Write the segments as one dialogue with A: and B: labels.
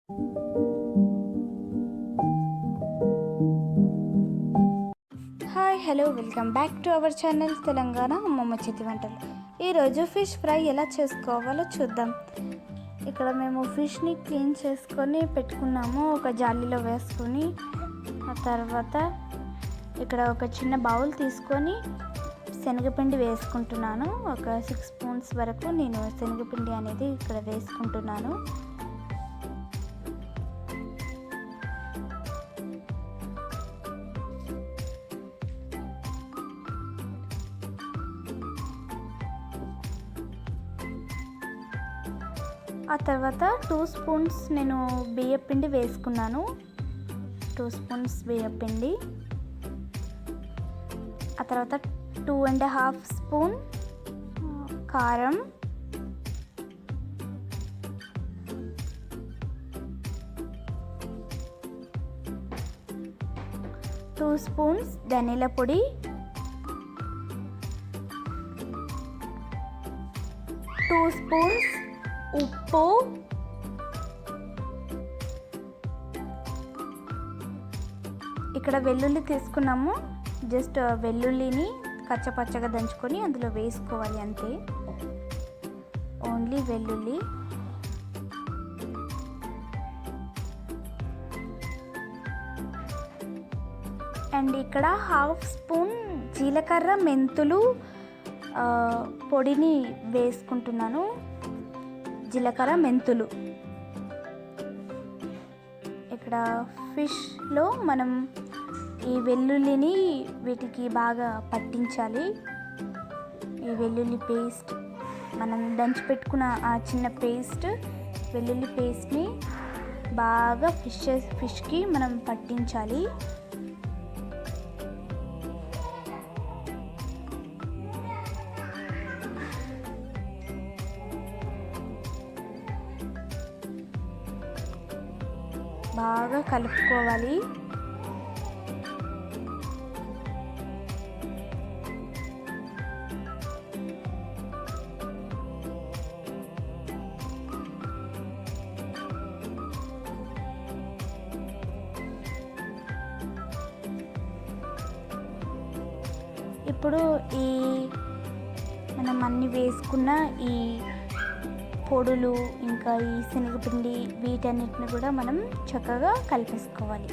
A: Hi hello welcome back to our channel Telangana అమ్మమ్మ చేతి వంటలు. ఈరోజు ఫిష్ ఫ్రై ఎలా చేసుకోవాలో చూద్దాం. ఇక్కడ మేము ఫిష్ని క్లీన్ చేసుకొని పెట్టుకున్నాము, ఒక జాలీలో వేసుకొని. ఆ తర్వాత ఇక్కడ ఒక చిన్న బౌల్ తీసుకొని శనగపిండి వేసుకుంటున్నాను. ఒక 6 స్పూన్స్ వరకు నేను శనగపిండి అనేది ఇక్కడ వేసుకుంటున్నాను. ఆ తర్వాత 2 స్పూన్స్ నేను బియ్యపిండి వేసుకున్నాను. 2 స్పూన్స్ బియ్యపిండి. ఆ తర్వాత 2.5 స్పూన్ కారం, 2 స్పూన్స్ ధనియాల పొడి, 2 స్పూన్స్ ఉప్పు, ఇక్కడ వెల్లుల్లి తీసుకున్నాము. జస్ట్ వెల్లుల్లిని కచ్చపచ్చగా దంచుకొని అందులో వేసుకోవాలి, అంతే. ఓన్లీ వెల్లుల్లి. అండ్ ఇక్కడ 1/2 స్పూన్ జీలకర్ర మెంతులు పొడిని వేసుకుంటున్నాను. జీలకర్ర మెంతులు. ఇక్కడ ఫిష్లో మనం ఈ వెల్లుల్లిని వీటికి బాగా పట్టించాలి. ఈ వెల్లుల్లి పేస్ట్ మనం దంచి పెట్టుకున్న ఆ చిన్న పేస్ట్, వెల్లుల్లి పేస్ట్ని బాగా ఫిష్కి మనం పట్టించాలి. బాగా కలుపుకోవాలి. ఇప్పుడు మనం అన్నీ వేసుకున్న ఈ పొడులు, ఇంకా ఈ శనగపిండి, వీటన్నిటిని కూడా మనం చక్కగా కలిపేసుకోవాలి.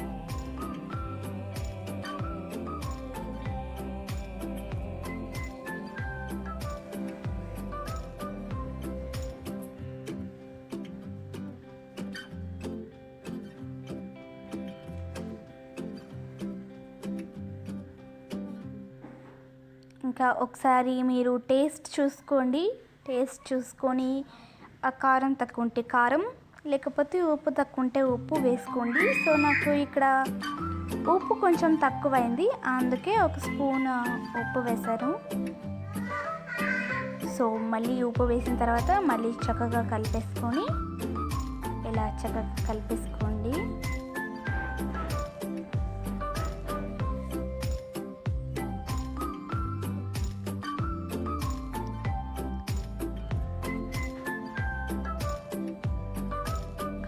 A: ఇంకా ఒకసారి మీరు టేస్ట్ చూసుకొని ఆ కారం తక్కువ ఉంటే కారం, లేకపోతే ఉప్పు తక్కువ ఉంటే ఉప్పు వేసుకోండి. సో నాకు ఇక్కడ ఉప్పు కొంచెం తక్కువైంది, అందుకే 1 స్పూన్ ఉప్పు వేశాను. సో మళ్ళీ ఉప్పు వేసిన తర్వాత మళ్ళీ చక్కగా కలిపేసుకొని ఇలా చక్కగా కలిపేసుకోండి.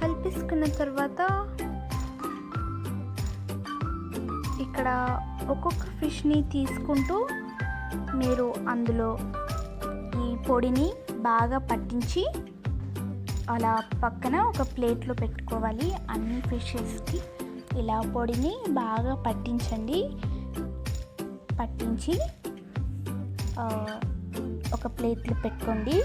A: కలిపేసుకున్న తర్వాత ఇక్కడ ఒక్కొక్క ఫిష్ని తీసుకుంటూ మీరు అందులో ఈ పొడిని బాగా పట్టించి అలా పక్కన ఒక ప్లేట్లో పెట్టుకోవాలి. అన్ని ఫిషెస్కి ఇలా పొడిని బాగా పట్టించి ఒక ప్లేట్లో పెట్టుకోండి.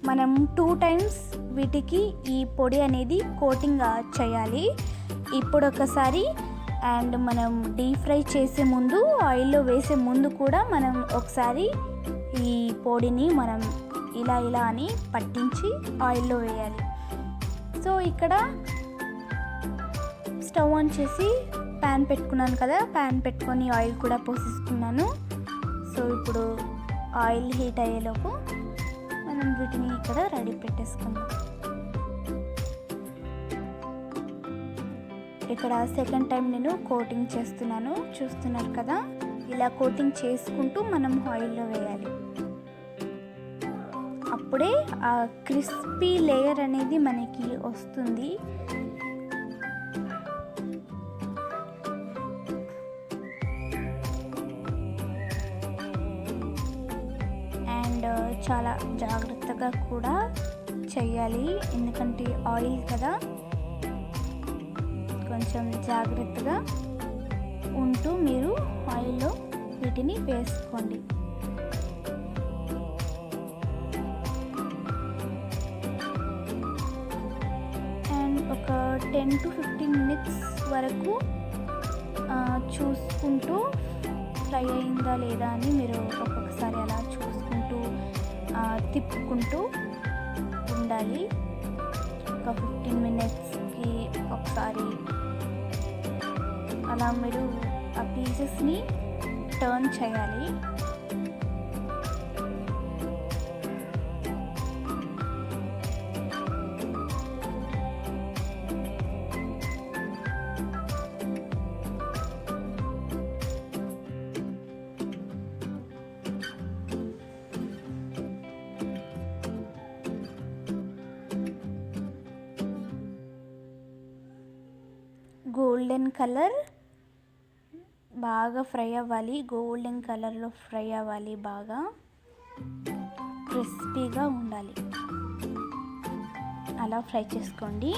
A: మనం 2 టైమ్స్ వీటికి ఈ పొడి అనేది కోటింగ్ చేయాలి. ఇప్పుడు ఒకసారి, అండ్ మనం డీప్ ఫ్రై చేసే ముందు, ఆయిల్లో వేసే ముందు కూడా మనం ఒకసారి ఈ పొడిని మనం ఇలా అని పట్టించి ఆయిల్లో వేయాలి. సో ఇక్కడ స్టవ్ ఆన్ చేసి ప్యాన్ పెట్టుకున్నాను కదా, ప్యాన్ పెట్టుకొని ఆయిల్ కూడా పోసేసుకున్నాను. సో ఇప్పుడు ఆయిల్ హీట్ అయ్యేలోపు మనం వీటిని ఇక్కడ రెడీ పెట్టేసుకుందాం. ఇక్కడ సెకండ్ టైం నేను కోటింగ్ చేస్తున్నాను, చూస్తున్నారు కదా. ఇలా కోటింగ్ చేసుకుంటూ మనం ఆయిల్లో వేయాలి. అప్పుడే ఆ క్రిస్పీ లేయర్ అనేది మనకి వస్తుంది. అండ్ చాలా జాగ్రత్తగా కూడా చేయాలి, ఎందుకంటే ఆయిల్ కదా, కొంచెం జాగ్రత్తగా ఉంటూ మీరు ఆయిల్లో వీటిని వేసుకోండి. అండ్ ఒక 10 to 15 minutes వరకు చూసుకుంటూ ఫ్రై అయిందా లేదా అని మీరు ఒక్కొక్కసారి అలా చూసుకుంటూ తిప్పుకుంటూ ఉండాలి. ఒక 15 minutesకి ఒకసారి అలా మీరు ఆ పీసెస్ని టర్న్ చేయాలి. గోల్డెన్ కలర్ బాగా ఫ్రై అవ్వాలి, గోల్డెన్ కలర్లో ఫ్రై అవ్వాలి, బాగా క్రిస్పీగా ఉండాలి. అలా ఫ్రై చేసుకోండి.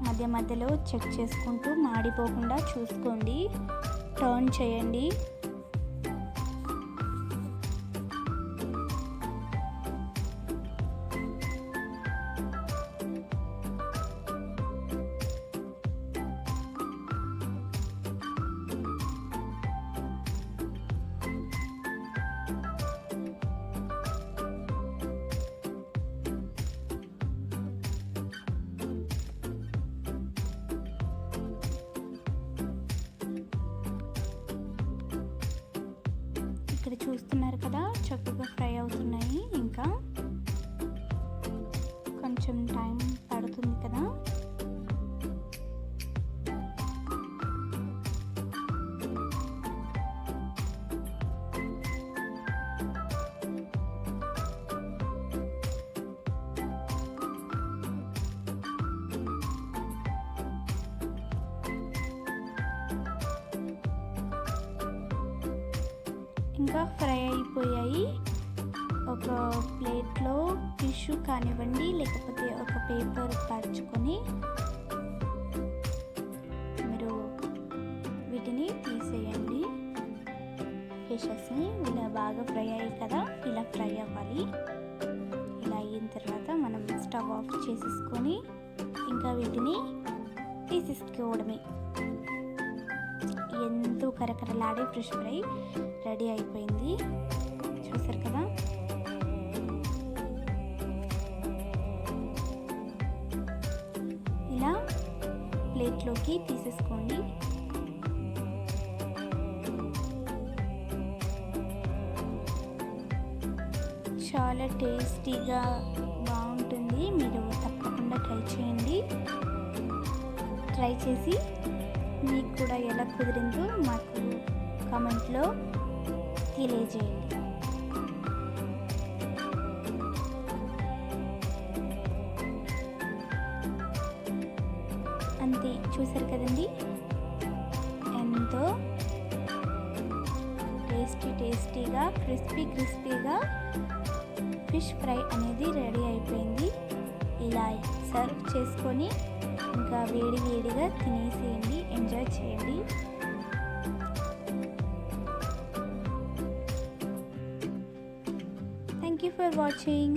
A: మధ్య మధ్యలో చెక్ చేసుకుంటూ మాడిపోకుండా చూసుకోండి, టర్న్ చేయండి. ఇక్కడ చూస్తున్నారు కదా, చక్కగా ఫ్రై అవుతున్నాయి. ఇంకా కొంచెం టైం పడుతుంది కదా. ఇంకా ఫ్రై అయిపోయాయి. ఒక ప్లేట్లో టిష్యూ కానివ్వండి, లేకపోతే ఒక పేపర్ పరుచుకొని మీరు వీటిని తీసేయండి. ఫిషెస్ని ఇలా బాగా ఫ్రై అయ్యాయి కదా, ఇలా ఫ్రై అవ్వాలి. ఇలా అయిన తర్వాత మనం స్టవ్ ఆఫ్ చేసేసుకొని ఇంకా వీటిని తీసేసుకోవడమే. ఎంతో కరకరలాడే ఫిష్ ఫ్రై రెడీ అయిపోయింది. చూసారు కదా. ఇలా ప్లేట్లోకి తీసేసుకోండి. చాలా టేస్టీగా బాగుంటుంది. మీరు తప్పకుండా ట్రై చేయండి. ట్రై చేసి మీకు కూడా ఎలా కుదిరిందో మాకు కామెంట్లో తెలియజేయండి. అంతే, చూసారు కదండి, ఎంతో టేస్టీగా క్రిస్పీగా ఫిష్ ఫ్రై అనేది రెడీ అయిపోయింది. ఇలా సర్వ్ చేసుకొని ఇంకా వేడిగా తినేసేయండి, ఎంజాయ్ చేయండి. Thank you for watching.